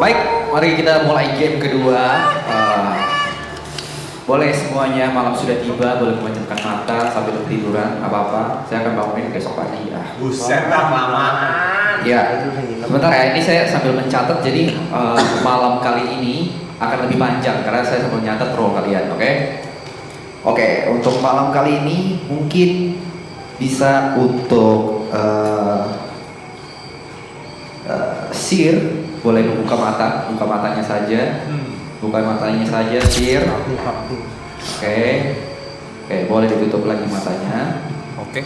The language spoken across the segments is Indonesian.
Baik, mari kita mulai game kedua. Boleh semuanya, malam sudah tiba, boleh memejamkan mata sambil tiduran, apa-apa. Saya akan bangunin besok pagi ya. Buset, kelamaan. Ya, sebentar ya. Ini saya sambil mencatat. Jadi malam kali ini akan lebih panjang karena saya sambil nyatat role kalian, oke? Oke, untuk malam kali ini mungkin bisa untuk Sir boleh membuka mata, buka matanya saja. Buka matanya saja, Sir. Oke, boleh ditutup lagi matanya. Oke.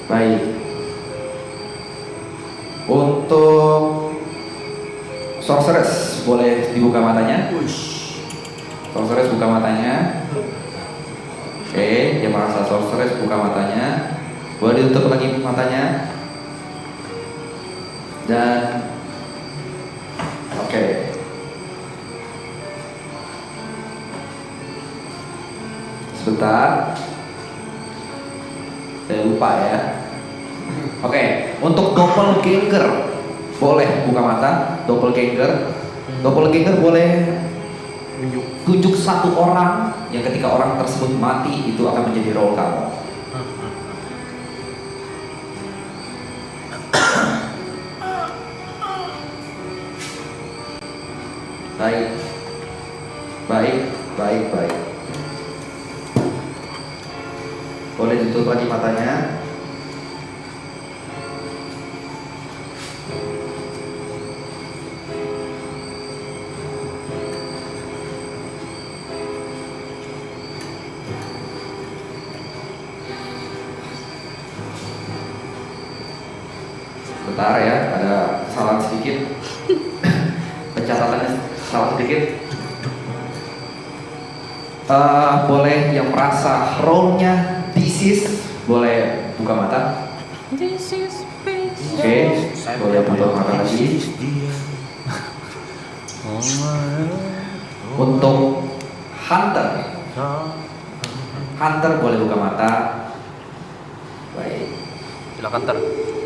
Baik. Untuk Sorceress boleh dibuka matanya. Sorceress buka matanya. Oke, dia merasa Sorceress buka matanya. Boleh ditutup lagi matanya. Dan oke. Sebentar. Saya lupa ya. Oke, untuk doppelganger boleh buka mata. Doppelganger boleh tunjuk satu orang yang ketika orang tersebut mati itu akan menjadi role kamu. Baik. Boleh ditutup lagi matanya. Bentar ya, ada kesalahan sedikit. Pencatatannya salah sedikit. Boleh yang merasa role-nya disease boleh buka mata. Oke, boleh buka mata lagi. Untuk Hunter boleh buka mata. Baik.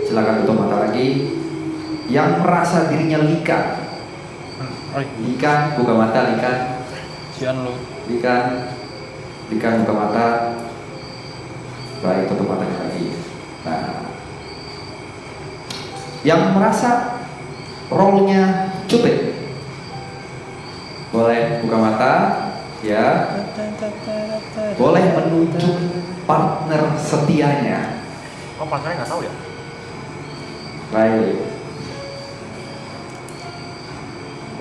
Silakan tutup mata lagi. Yang merasa dirinya Likan buka mata. Likan buka mata. Baik, tutup matanya lagi. Nah, yang merasa role-nya Cupid boleh buka mata ya. Boleh menunjuk partner setianya. Oh, partnernya nggak tahu ya? Baik.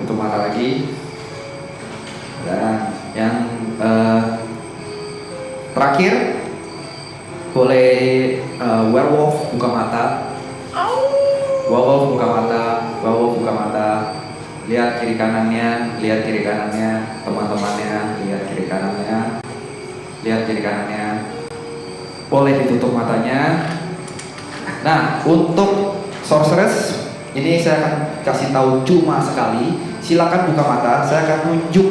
Tutup mata lagi. Dan yang terakhir boleh werewolf buka mata. Werewolf buka mata. Lihat kiri kanannya, teman-temannya, lihat kiri kanannya. Boleh ditutup matanya. Nah, untuk Sorceress ini saya akan kasih tahu cuma sekali. Silakan buka mata. Saya akan nunjuk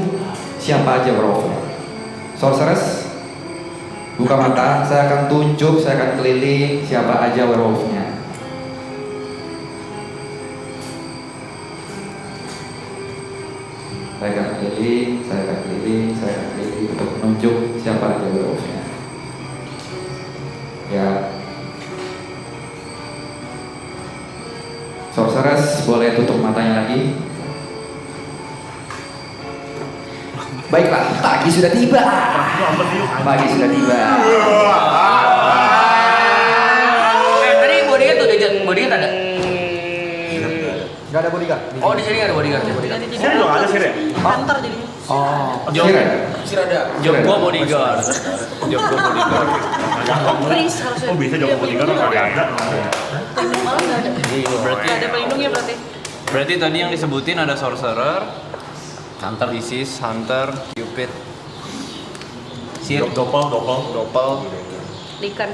siapa aja werewolfnya. Sorceress buka mata. Saya akan tunjuk, saya akan keliling siapa aja werewolfnya. Saya akan keliling untuk menunjuk siapa aja werewolfnya. Ya. Sorceress boleh tutup matanya lagi. Baiklah, pagi sudah tiba. Tadi bodyguard tuh jajan bodyguard ada? Nggak ada bodyguard. Oh, di sini nggak ada bodyguard. Sini dong ada sini. Hunter jadi. Oh, Sir ada. Job gua bodyguard. Prince harusnya. Oh, bisa jago bodyguard nggak ada. Pelindung malam nggak ada. Berarti Nggak ada pelindungnya berarti. Berarti tadi yang disebutin ada sorcerer, Hunter Isis, Hunter, Cupid, Sir, Doppel. Likan.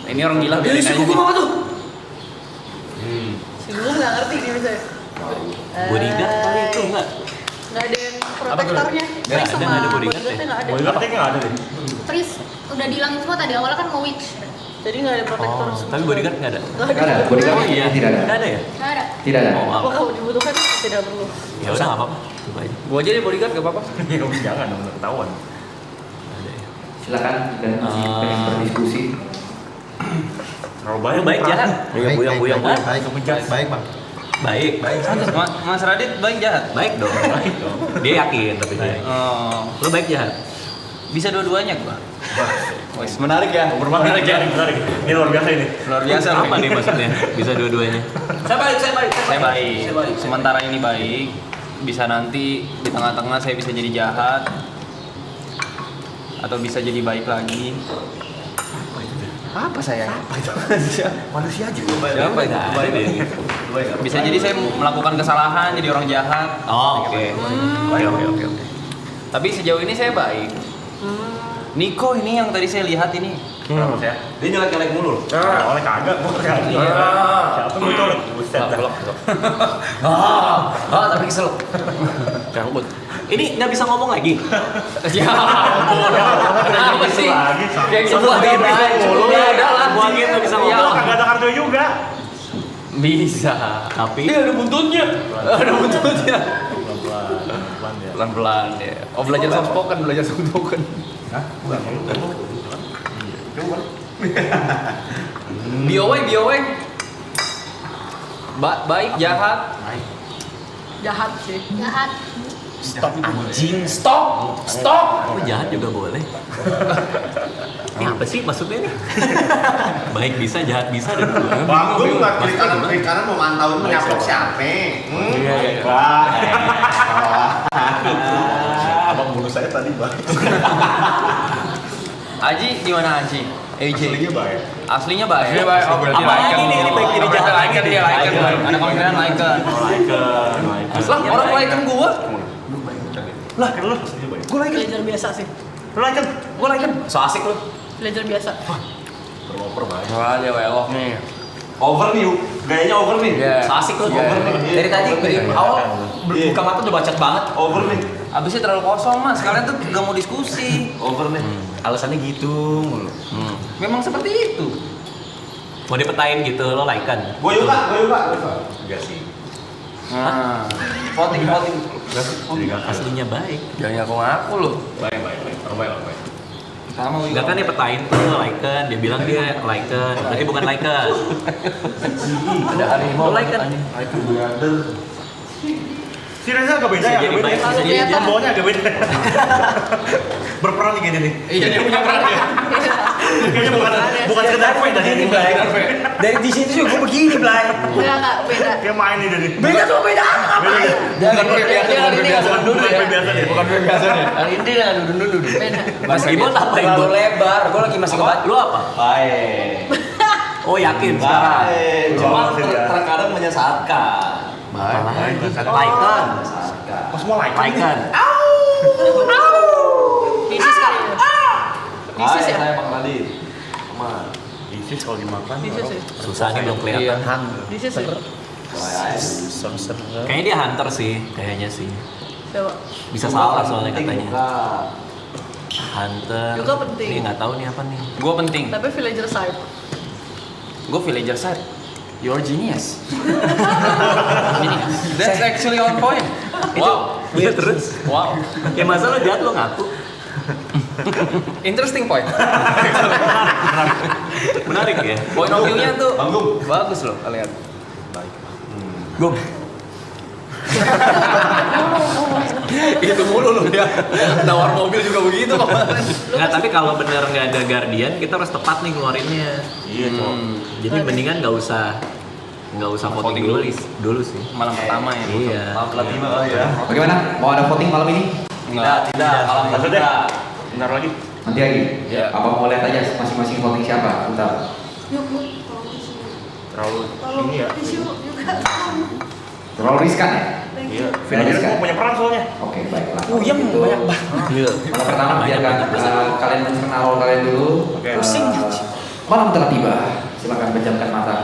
Ini orang gila biarin aja. Apa tuh? Si Bung nggak ngerti nih misalnya. Bodyguard kali itu enggak? Nggak ada yang protektornya. Nggak Prince ada, sama nggak ada bodyguard bodyguardnya nggak ada. Bodyguard kayaknya nggak ada deh. Prince udah dihilangin semua tadi awalnya kan mau witch. Jadi nggak ada protektor. Tapi bodyguard nggak ada. Nggak ada, bodyguard Oh iya, tidak ada. Nggak ada ya? Nggak ada. Tidak ada. Oh, maaf. Apakah dibutuhkan? Tidak perlu. Ya udah nggak apa-apa. Coba aja. Gua aja deh bodyguard gak apa-apa. Jangan dong, udah ketahuan. Ada ya. Silakan dan masih pengen berdiskusi. Terlalu banyak Baik jahat. Buyang-buyang. Baik, Bang. Baik. Mas Radit baik jahat. Baik dong. Dia yakin tapi dia. Oh, Lu baik jahat. bisa dua-duanya gua. Wes menarik ya. Menarik. Ini luar biasa ini. Luar biasa Apa nih maksudnya? Bisa dua-duanya. Saya baik. Sementara ini baik. Bisa nanti di tengah-tengah saya bisa jadi jahat. Atau bisa jadi baik lagi. Apa saya? Manusia aja. Siapa itu? Bisa jadi saya melakukan kesalahan jadi orang jahat. Oh, oke. Oke. Tapi sejauh ini saya baik. Niko ini yang tadi saya lihat ini. Kenapa saya? Dia nyelek-nyelek mulu. Oleh kagak, gua kagak. Siapa yang colek? Buset dah. Tapi kesel. Rambut. Ini nggak bisa ngomong lagi. Ya ampun. Kenapa sih? Kayak gitu aja beda lah. Buangin nggak bisa Ya, ngomong. Kagak ada kartu juga. bisa. Tapi Ada buntutnya. Ada buntutnya. Pelan-pelan ya. Pelan-pelan ya. Oh, belajar soft spoken. Hah? Bukan. BOW. Baik, jahat. Jahat sih. Jahat. anjing. Stop. Oh, jahat juga boleh. Ini apa sih maksudnya nih? Baik bisa, jahat bisa dan dua. Bang, gue nggak klik kanan mau mantauin menyapok siapa? Iya. Abang bunuh saya tadi, Bang. Aji gimana Aji? AJ. Aslinya baik. Aslinya baik. Oh, berarti Lycan. nih? Ini baik jadi jahat lagi dia Lycan. Ada kemungkinan Lycan. Lah, orang Lycan gua. Lah, kan lu aslinya baik. Villager biasa sih. Lu like kan? Gua Lycan. So asik lu. Villager biasa. Terloper baik. Wah, dia welok nih. Over nih, gayanya over nih. So asik lu. Dari tadi dari awal buka mata udah bacot banget. Over nih. Abisnya terlalu kosong mas, kalian tuh gak mau diskusi. Over nih. Alasannya gitu mulu. Memang seperti itu. Mau dipetain gitu lo like kan? Gue juga. Enggak sih. Nah, voting. Aslinya baik. Jangan ngaku lu. Baik. Orang baik. Sama Wigo. Enggak kan dia petain tuh like kan, dia bilang dia like kan, berarti bukan like kan. Ada harimau. Lo like kan? Si Reza agak beda ya, Jadi agak beda. baik, bisa jadi jahat. Pembawanya agak beda. Berperan nih kayaknya nih. Iya, dia punya peran ya. Kayaknya bukan sekedar main tadi ini, Blay. Dari di situ juga gue begini, Blay. Enggak, beda. Kayak main nih dari. Beda tuh beda. Beda. Bukan biasa dulu ya. Biasa nih. Bukan biasa nih. Hari ini dia dulu. Beda. Mas Gibon apa yang Terlalu lebar. Gue lagi masih kebaca. Lu apa? Baik. Oh yakin sekarang. Cuma Oh, serius. terkadang menyesatkan. Like kan. Oh, semua like. Like kan. Isis kali ya. Isis ya? Saya Bang Radit. Aman. Isis kalau dimakan. Isis sih. Susah nih belum kelihatan. Isis sih. Kayaknya dia hunter sih, kayaknya sih. Coba. Bisa salah soalnya Penting, katanya. bukan. Hunter. Juga penting. Ini nggak tahu nih apa nih. Gue penting. Tapi villager side. Gue villager side. You're genius. Genius. That's actually on point. Wow. Iya terus. Wow. Ya masa lo jahat lo ngaku. Interesting point. Menarik ya. Point of view-nya tuh Banggung. bagus loh kalian. Gum. Itu mulu loh dia. Nawar mobil juga begitu kok. Nggak, tapi kalau bener nggak ada guardian, kita harus tepat nih ngeluarinnya. Iya, cowok. Jadi mendingan nggak usah voting dulu sih. Malam pertama ya. Iya. Maaf telat tiba kali ya. Bagaimana? Mau ada voting malam ini? Tidak. Malam Lanjut deh. tidak. Bentar lagi. Nanti lagi? Ya. Apa mau lihat aja masing-masing voting siapa? Bentar. Terlalu ini ya. Terlalu riskan ya? Iya. Villager gua punya peran soalnya. Oke, baiklah. Iya, Gitu. banyak banget. Malam pertama biarkan kalian mencerna role kalian dulu. Oke. Pusing. Malam telah tiba. Silakan pejamkan mata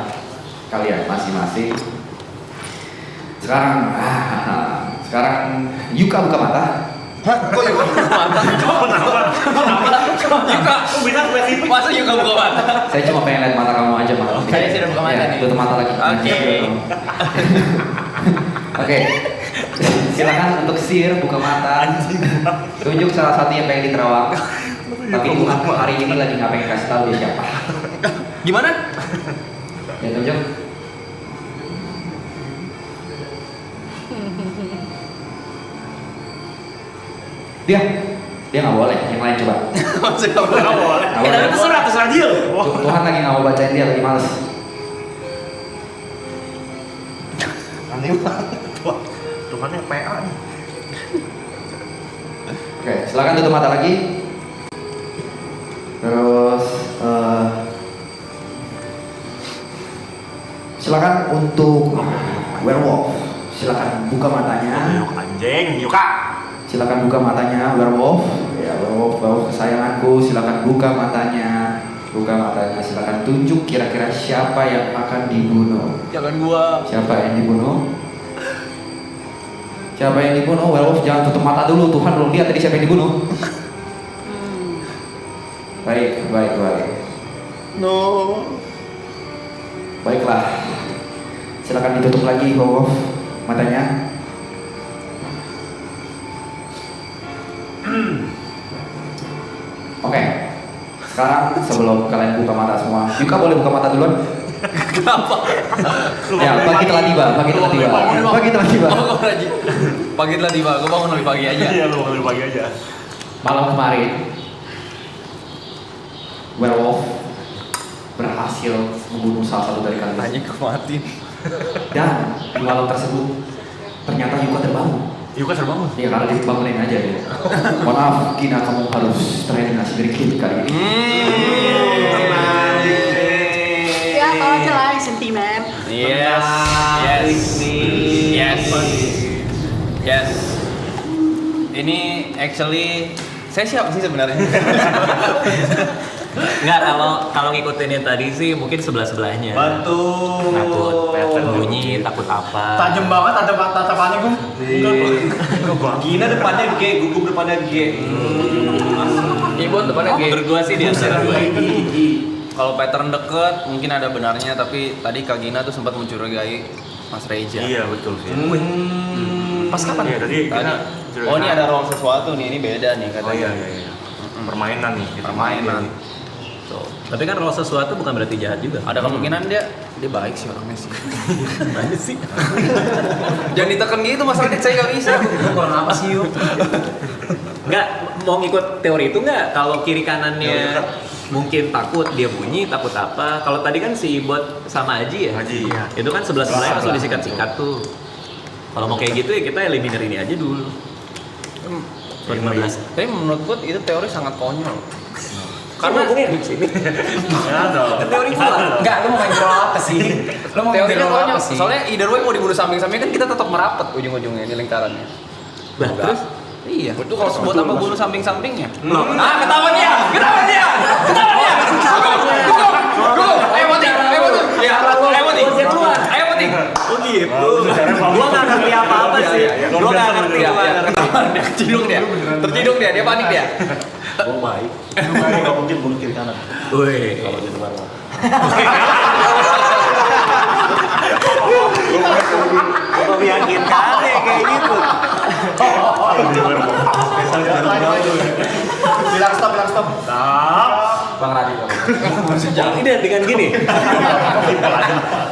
kalian masing-masing. Sekarang Yuka buka mata. Kok Yuka buka mata? Yuka, Kok bisa spesifik? masa Yuka buka mata? Saya cuma pengen lihat mata kamu aja, Mas. Saya sudah buka mata Ya, nih. tutup mata lagi. Oke. Oke. Silakan untuk Sir buka mata. Tunjuk salah satu yang pengen diterawang. Tapi Tuhan hari ini lagi nggak pengen kasih tahu dia siapa. Gimana? Ya tunjuk. Dia nggak boleh. Yang lain coba. Maksudnya nggak boleh. Nggak boleh. Nggak boleh. Terserah dia. Tuhan lagi nggak mau bacain dia, lagi males. Aneh banget. Tuhannya PA nih. Oke, silakan tutup mata lagi. Terus silakan untuk werewolf. Silakan buka matanya. Yuk anjing, yuk kak. Silakan buka matanya, werewolf. Ya, werewolf kesayanganku. Silakan buka matanya. Buka matanya. Silakan tunjuk kira-kira siapa yang akan dibunuh. Jangan gua. Siapa yang dibunuh? Siapa yang dibunuh? Werewolf jangan tutup mata dulu. Tuhan belum lihat tadi siapa yang dibunuh. Baik. No. Baiklah. Silakan ditutup lagi, werewolf matanya. Oke. Sekarang sebelum kalian buka mata semua, Yuka boleh buka mata duluan? Kenapa? Ya, pagi telah tiba. Pagi telah tiba. Pagi telah tiba. Gua bangun lebih pagi aja. Iya, lu ambil pagi aja. Malam kemarin, werewolf berhasil membunuh salah satu dari kalian. Anjing gua mati. Dan di malam tersebut ternyata Yuka terbangun. Yuk kan terbangun. Ya karena dibangunin aja dia. Mohon maaf, Kina, kamu harus tereliminasi dari klip kali ini. Ya, tahu aja lah yang sentimen. Yes. Ini actually saya siapa sih sebenarnya? Enggak, kalau ngikutin yang tadi sih mungkin sebelah-sebelahnya. Bantu. Takut bunyi, takut apa. Tajam banget ada tatapannya gum. Gina depannya G, gugup depannya G. Ibu depannya G. Menurut gua sih di antara dua ini. Kalau pattern deket mungkin ada benarnya, tapi tadi Kak Gina tuh sempat mencurigai Mas Reja. Iya betul sih. Pas kapan? Iya tadi Tadi. Oh ini ada role sesuatu nih, ini beda nih Oh katanya. iya. Permainan nih. Permainan. Tuh. Tapi kan roll sesuatu bukan berarti jahat juga. Ada kemungkinan dia baik sih orangnya sih. Mana sih? Jangan ditekan gitu Mas Radit, saya nggak bisa. Kurang apa sih yuk? Enggak, mau ngikut teori itu enggak? Kalau kiri kanannya mungkin takut, dia bunyi, takut apa. Kalau tadi kan si Ibot sama Haji ya? Haji, iya. Itu kan sebelah-sebelahnya langsung disikat-sikat tuh. Kalau mau kayak gitu ya kita eliminir ini aja dulu. 15. Tapi menurut gue itu teori sangat konyol. Karena di sini. Ya dong. Teori gua enggak, lu mau main role apa sih? Lu mau main teorinya role konyol. apa sih? Soalnya either way mau dibunuh samping-samping kan kita tetap merapat ujung-ujungnya di lingkarannya. Bah, terus Iya, itu kalau buat apa bunuh samping-sampingnya? Ketahuan dia! Gugup! Ayo mati! Ya, ayo mati! Ayo mati! oh gitu. Gua nggak ngerti apa-apa sih. Gua nggak ngerti Ya, apa. tercidung dia panik dia. Oh baik. Nggak mungkin bunuh kiri kanan. Wih. Kalau di depan mah. Kok meyakinkan ya kayak gitu. Bilang stop. Bang Radit. Jangan ini dengan gini.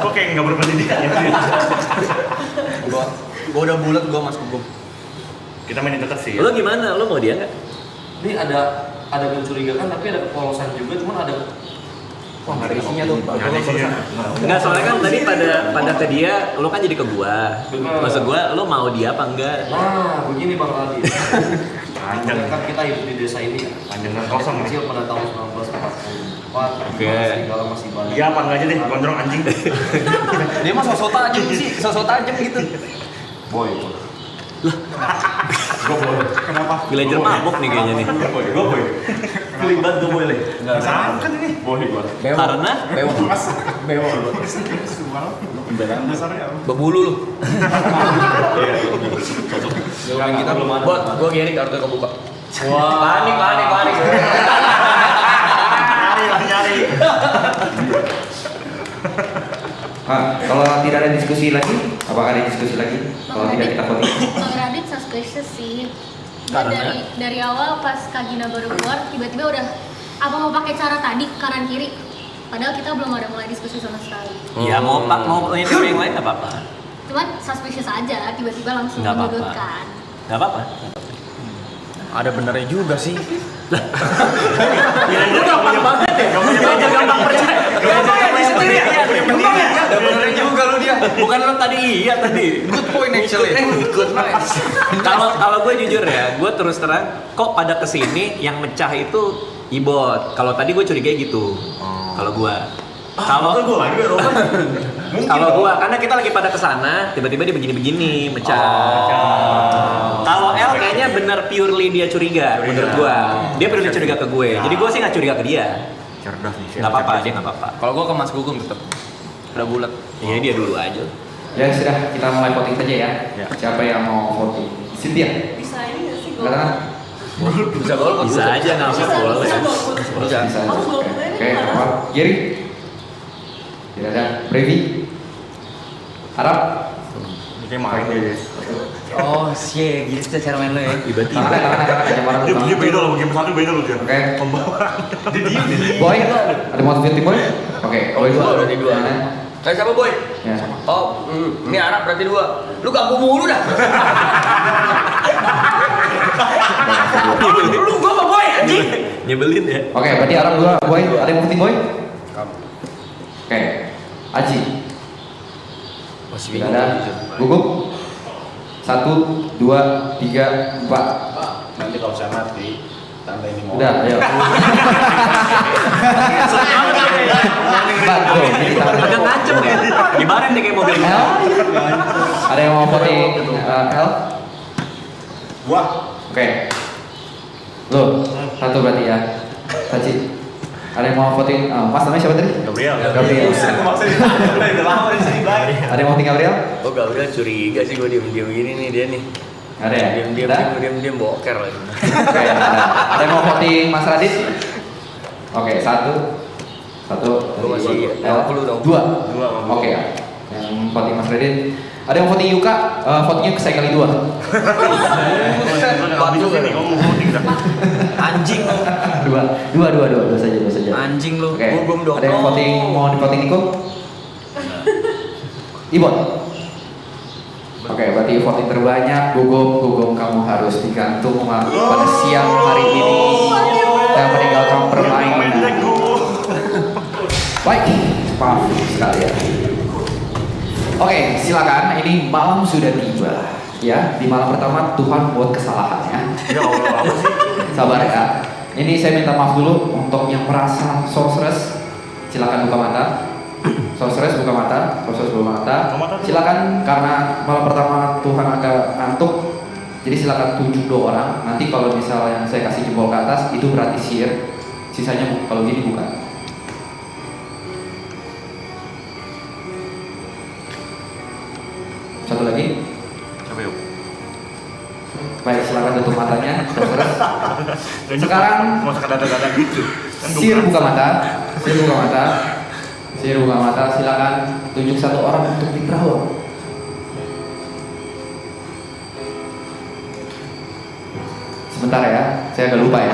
Kok kayak nggak berpendidikan ya? Gua udah bulat gua Mas Gugup. Kita main dekat sih. Lo gimana? Lo mau dia nggak? Ini ada mencurigakan tapi ada kepolosan juga, cuman ada Wah, nggak ada isinya tuh. Enggak, soalnya kan tadi pada ke dia, lo kan jadi ke gua. Maksud gua, lo mau dia apa enggak? Nah, begini Bang Radit. Panjang. Kan kita hidup di desa ini ya. Panjang dan kosong nih. Kecil pada tahun 1944. Oke. Segala masih banyak. Iya apa enggak aja deh, gondrong anjing. Dia mah sosok tajam sih, sosok tajam gitu. Boy itu. Villager mabuk nih kayaknya nih. Gue boy. Feeling banget gak boleh. Enggak. Sama kan ini. Boleh gua. Karena Bebulu lu. Yang kita belum ada. Buat gua Gary kartu kebuka. Wah. Panik. Nyari. Kalau tidak ada diskusi lagi, apakah ada diskusi lagi? Kalau tidak kita voting. Bang Radit suspicious sih. Dia Karena? dari awal pas Kak Gina baru keluar, tiba-tiba udah apa mau pakai cara tadi kanan kiri. Padahal kita belum ada mulai diskusi sama sekali. ya mau punya teori yang lain nggak apa-apa. Cuman suspicious aja, tiba-tiba langsung Nggak apa-apa. menyudutkan. Nggak apa-apa. Ada benernya juga sih. Lu gampang banget ya. Dia gampang percaya. Gampang ya sendiri ya. Gampang ya. Ada benernya juga lu dia. Bukan lo tadi iya tadi. Good point actually. Good nice. Kalau gue jujur ya, gue terus terang kok pada kesini yang mecah itu Ibot. Kalau tadi gue curiga gitu. Kalau gue. Kalau gue lagi Roman. kalau gue karena kita lagi pada kesana, tiba-tiba dia begini-begini mecah. Kalau L kayaknya bener purely dia curiga menurut gue. Dia purely curiga ke gue. Jadi gue sih nggak curiga ke dia. Cerdas nih. Nggak apa-apa, dia nggak apa-apa. Kalau gua ke Mas Gugum tetap. Udah bulat. Iya dia dulu aja. Ya sudah, kita mulai voting saja ya. Ya. Siapa yang mau voting? Cynthia. Bisa ini nggak sih Katakan. Bisa golput. Bisa aja nggak apa-apa boleh. Bisa. Aku golput aja. Oke, apa? Giri. Tidak ada. Brevi. Arab. Ini kayak main deh. Oh, shit, gitu cara main lo ya. Tiba-tiba. Tangan. Jangan marah. Dia beda loh, game satu beda loh dia. Oke. Pembawa. Dia diem. Boy, ada mau voting boy? Oke, boy dua. Berarti dua. Ya. Kayak siapa boy? Ya. Oh, ini Arab berarti dua. Lu ganggu mulu dah. Lu gua sama boy anjing. Nyebelin ya. Oke, berarti Arab dua, boy. Ada yang mau voting boy? Oke. Aji. Masih Tidak ada. Gugup. 1, 2, 3, 4. Nanti kalau saya mati, tante ini mau. Udah, ayo. Empat, tuh, ini kita. Agak ngancem ya. Gimana nih kayak mobil L. Ada yang mau voting L? Gua. Oke. Lo, satu berarti ya. Saci. Ada yang mau voting? Mas namanya siapa tadi? Gabriel. Gabriel. Udah lama di sini baik. Ada yang mau voting Gabriel? Oh, Gabriel curiga sih gua diem-diem gini nih dia nih. Ada ya? Ada? Diem boker lagi. Oke, ada yang mau voting Mas Radit? Oke, satu. Gua masih L. dong. Dua. Dua. Oke ya. Yang voting Mas Radit. Ada yang voting Yuka? Votingnya saya kali 2. Habis ini ngomong voting dah. Anjing lu. Dua saja. Anjing lu. Oke. Gugum dong. Ada yang voting mau di voting Niko? Ibon. Oke, berarti voting terbanyak Gugum kamu harus digantung pada siang hari ini dan meninggalkan permainan. Baik, maaf sekali ya. Oke, silakan. Ini malam sudah tiba. Ya, di malam pertama Tuhan buat kesalahan ya. Ya Allah, apa sih? Sabar ya. Ini saya minta maaf dulu untuk yang merasa sorceress. Silakan buka mata. Sorceress buka mata. Silakan karena malam pertama Tuhan agak ngantuk. Jadi silakan tunjuk 2 orang. Nanti kalau misalnya saya kasih jempol ke atas itu berarti sihir. Sisanya kalau gini bukan. Satu lagi. Siapa yuk? Baik, silakan tutup matanya. Sorceress. Sekarang mau sekadar-kadar gitu. Sihir buka mata. Silakan tunjuk 1 orang untuk di perahu. Sebentar ya, saya agak lupa ya.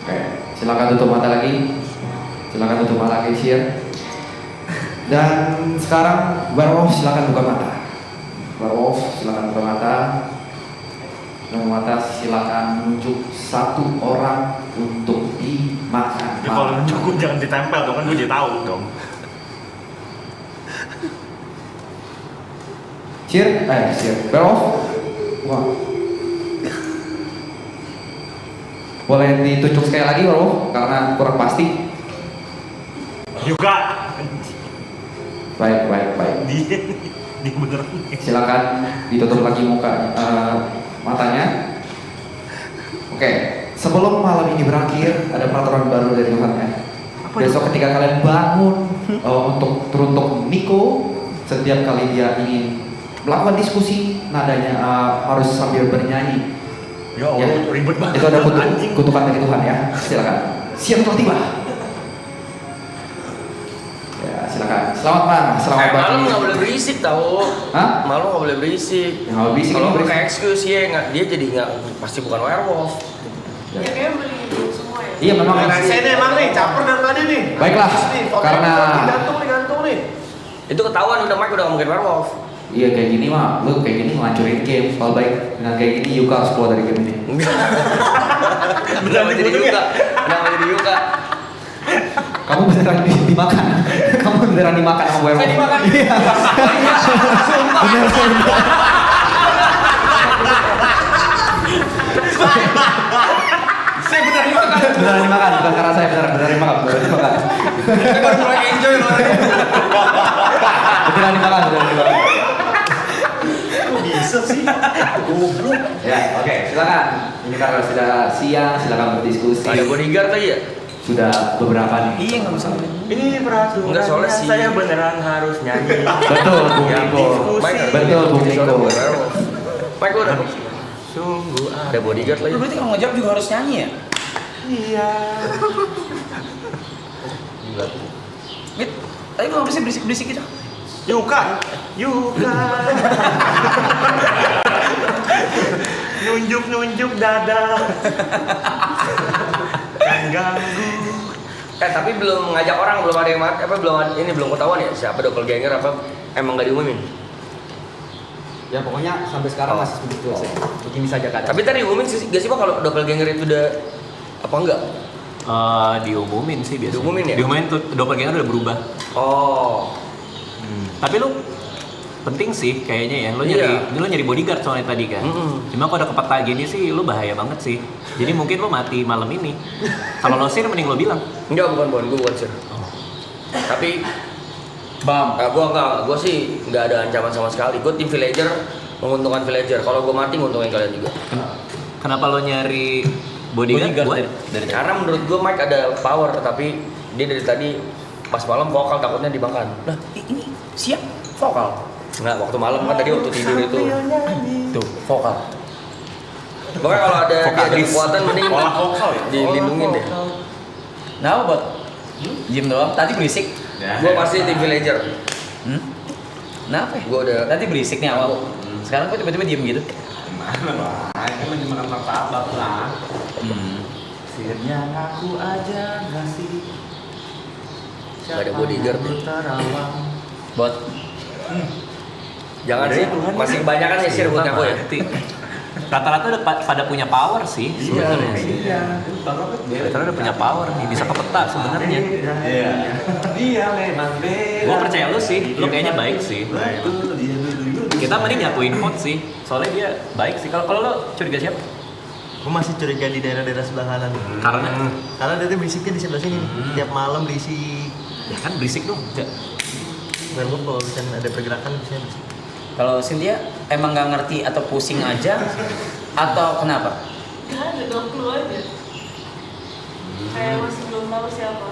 Oke, silakan tutup mata lagi. Sihir. Dan sekarang werewolf silakan buka mata. Silakan menunjuk 1 orang untuk dimakan. Ya kalau cukup jangan ditempel dong, kan gue jadi tahu dong. Sihir. Werewolf. Wah. Boleh ditunjuk sekali lagi werewolf karena kurang pasti. Juga. Baik. Dia bener. Silakan ditutup lagi matanya. Oke, sebelum malam ini berakhir, ada peraturan baru dari Tuhan ya. Besok ketika kalian bangun untuk teruntuk Niko, setiap kali dia ingin melakukan diskusi, nadanya harus sambil bernyanyi. Ya Allah, ribet banget. Itu ada kutukan dari Tuhan ya. Silakan. Siap telah tiba. Ya, silakan. Selamat malam. Selamat pagi. Malam nggak boleh berisik tau. Hah? Malam nggak boleh berisik. Ya, nggak berisik, Kalau ini berisik. pakai excuse ya nggak, dia jadi nggak, pasti bukan werewolf. Ya kayaknya beli semua ya. Iya memang. Saya nih emang nih, caper dari tadi nih. Baiklah, karena Gantung nih. Itu ketahuan udah Mike udah ngomongin werewolf. iya kayak gini mah, lu kayak gini ngancurin game. Kalau baik dengan kayak gini, Yuka harus keluar dari game ini. Kenapa jadi Yuka? Kenapa jadi Yuka? Kamu beneran dimakan. Kamu beneran dimakan sama werewolf. Saya dimakan. Iya. Beneran. Saya benar dimakan. Beneran dimakan, bukan karena saya beneran dimakan. Saya baru mulai enjoy loh. Beneran dimakan. Kok bisa sih? Goblok. Ya, oke, silakan. Ini karena sudah siang, silakan berdiskusi. Ada bodyguard lagi ya? Sudah beberapa nih. Iya nggak usah. Ini peraturan. Enggak, soalnya si- Saya beneran harus nyanyi. Betul, Bung Ya, Niko. Mike, Betul, Bung soalnya Niko. bukan werewolf. Mike udah. Sungguh Ada bodyguard lagi. Lu berarti kalau ngejawab juga harus nyanyi ya? iya. Mit, tadi lu ngapa sih berisik-berisik gitu? Yuka. Nunjuk dada. Kan ganggu. Tapi belum ngajak orang, belum ada yang belum ketahuan ya siapa doppelganger apa emang nggak diumumin. Ya pokoknya sampai sekarang masih begitu aja. Begini saja keadaan. Tapi tadi diumumin sih gak sih Pak kalau doppelganger itu udah apa enggak? Diumumin sih biasanya. Diumumin ya? Diumumin tuh doppelganger udah berubah. Oh. Tapi lu penting sih kayaknya ya. Lu nyari bodyguard soalnya tadi kan. Cuma kalau udah ke peta gini sih lu bahaya banget sih. Jadi mungkin lu mati malam ini. Kalau lo sir mending lo bilang. Enggak, gue bukan sir. Tapi gua sih nggak ada ancaman sama sekali. Gue tim villager, menguntungkan villager. Kalau gue mati nguntungin kalian juga. Kenapa lo nyari bodyguard? dari Karena menurut gue Mike ada power, tapi dia dari tadi pas malam vokal takutnya dimakan. Nah, ini siap vokal. Nggak, waktu malam kan tadi waktu tidur itu. Tuh, vokal. Pokoknya kalau ada dia ada kekuatan mending dilindungin deh. Nah, apa, Bot? Diem doang. Tadi berisik. Gue pasti tim villager. Kenapa ya? Gue udah. Tadi berisik nih awal. Sekarang kok tiba-tiba diem gitu? Gimana, Pak? Ini lagi makan martabak lah. Sirnya ngaku aja ngasih. Gak ada bodyguard nih. Bot. Jangan sih, masih kebanyakan ya sir buat ngaku ya. Rata-rata udah pada punya power sih sebenarnya sih. Rata-rata udah punya power nih, bisa ke peta sebenarnya. Iya, memang beda. Gue percaya lu sih, lu kayaknya baik sih. Kita mending nyatuin vote sih, soalnya dia baik sih. Kalau lo curiga siapa? Gue masih curiga di daerah-daerah sebelah kanan. Karena dia tuh berisiknya di sebelah sini. Tiap malam berisik. ya kan berisik dong. Werewolf kalau misalnya ada pergerakan biasanya berisik. Kalau Cynthia emang nggak ngerti atau pusing aja atau kenapa? Gak ada dong, clue aja. Kayak masih belum tahu siapa.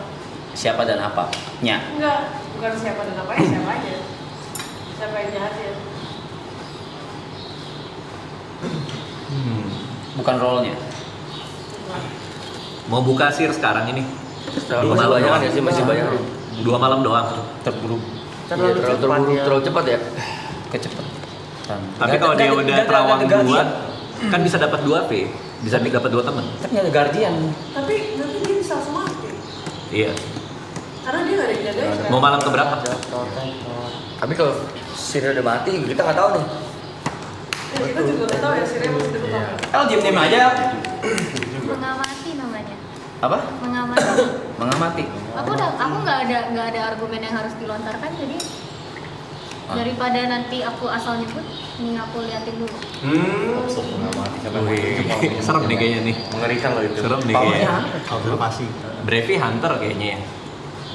Siapa dan apa? Nya. Enggak, bukan siapa dan apa ya, siapa aja. Siapa yang jahat ya. Bukan role-nya. Mau buka sir sekarang ini. Masih banyak ya sih, masih banyak. 2 malam doang. Terburu. Iya, terlalu cepat ya. Kecepatan. Tapi kalau dia udah terawang duluan, kan bisa dapat 2 V, bisa dapat 2 teman. Tapi nggak ada guardian. Tapi dia bisa langsung mati. Iya. Karena dia gak ada yang jagain kan. Mau malam ke berapa? Tapi kalau Siri udah mati, kita nggak tahu nih. Ya, kita juga gak tahu ya, Siri masih di depan. El diem-diem aja. Mengamati namanya. Apa? Mengamati. Mengamati. Aku nggak ada argumen yang harus dilontarkan, jadi daripada nanti aku asal nyebut, mending aku liatin dulu. Serem nih kayaknya nih. Mengerikan loh itu. Serem nih kayaknya. Observasi. Brevi Hunter kayaknya ya.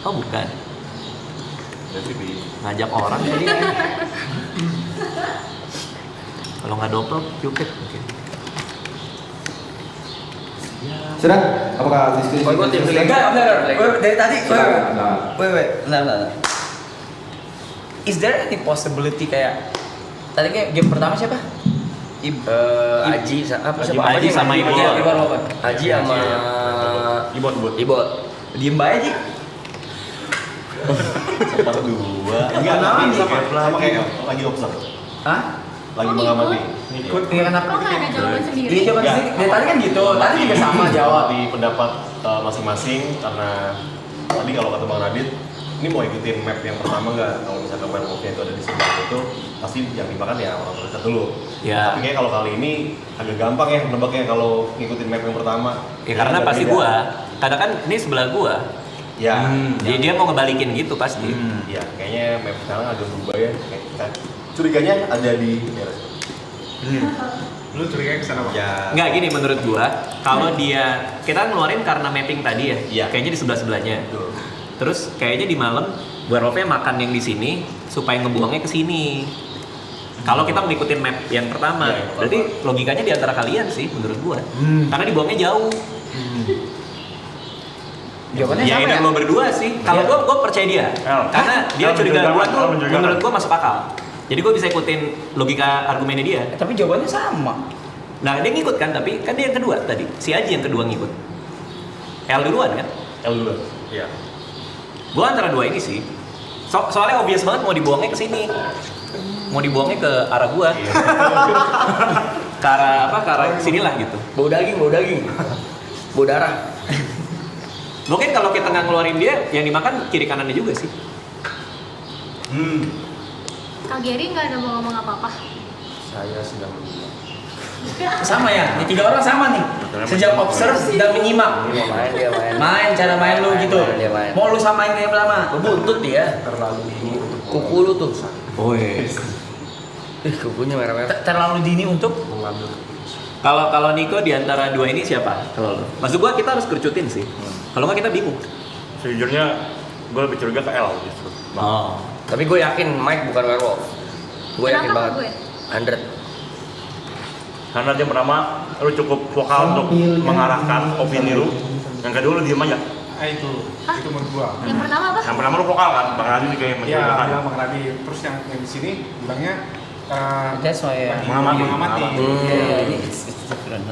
Oh bukan. Ngajak orang jadi. Kalau nggak double, Cupid mungkin. Sudah? Apakah diskusi? Oh, gua tim pilih. Enggak, dari tadi. Silakan. Bentar. Is there any possibility kayak tadi kayak game pertama siapa? Aji Aji sama Ibu. Aji sama Ibot. Diem bae aja. Enggak, sama kayak lagi observe. Hah? Lagi mengamati. Ikut kenapa? Kok nggak ada jawaban sendiri? Iya coba sih. Dari tadi kan gitu. Tadi juga sama jawab. Di pendapat masing-masing karena tadi kalau kata Bang Radit, ini mau ikutin map yang pertama nggak? Kalau misalkan werewolfnya itu ada di sebelah itu, pasti yang dimakan ya orang terdekat dulu. Ya. Tapi kayak kalau kali ini agak gampang ya nebaknya kalau ngikutin map yang pertama. Ya karena Agak pasti beda. gua. Kadang kan ini sebelah gua. Ya. Jadi dia mau ngebalikin gitu pasti. Ya, kayaknya map sekarang agak berubah ya. Kayak kita curiganya ada di daerah. Lu curiga kesana Bang? Ya. Nggak gini menurut gua, kalau dia kita ngeluarin karena mapping tadi ya, Iya. kayaknya di sebelah-sebelahnya. Betul. Terus kayaknya di malam werewolfnya makan yang di sini supaya ngebuangnya ke sini. Kalau kita mengikuti map yang pertama, Iya, yang pertama. berarti logikanya di antara kalian sih menurut gua. Karena dibuangnya jauh. Jawabannya Ya sama ini ya? lo berdua sih. Kalau gua percaya dia. Karena dia curiga gua tuh menurut gua masuk akal. Jadi gua bisa ikutin logika argumennya dia. Tapi jawabannya sama. Nah, dia ngikut kan, tapi kan dia yang kedua tadi. Si Aji yang kedua ngikut. L duluan kan? L dulu. Iya. Gua antara dua ini sih. Soalnya obvious banget mau dibuangnya ke sini. Mau dibuangnya ke arah gua. Ke arah apa? Ke arah sinilah gitu. Bau daging. Bau darah. Mungkin kalau kita nggak ngeluarin dia, yang dimakan kiri kanannya juga sih. Kak Geri nggak ada mau ngomong apa-apa. Saya sedang Sama ya? Ini tiga orang sama nih. Sejak observe dan menyimak. dia main. Main cara main lu gitu. Dia main. Mau lu samain kayak pertama. Buntut dia. Terlalu dini. Kuku lu tuh. Woi. Kukunya merah-merah. Terlalu dini untuk Kalau Niko di antara dua ini siapa? Kalau lo? Maksud gua kita harus kerucutin sih. Kalau nggak kita bingung. Sejujurnya gue lebih curiga ke L justru. Oh. Tapi gue yakin Mike bukan werewolf. Gue yakin Kenapa banget. gue? 100. Karena dia pertama lu cukup vokal untuk mengarahkan opini lu. Yang kedua lu diem aja. Itu menurut gua. Yang pertama apa? Yang pertama lu vokal kan, Bang Radit juga yang Ya, mencurigakan. bilang Bang Radit. Terus yang di sini bilangnya that's why ya. mengamati.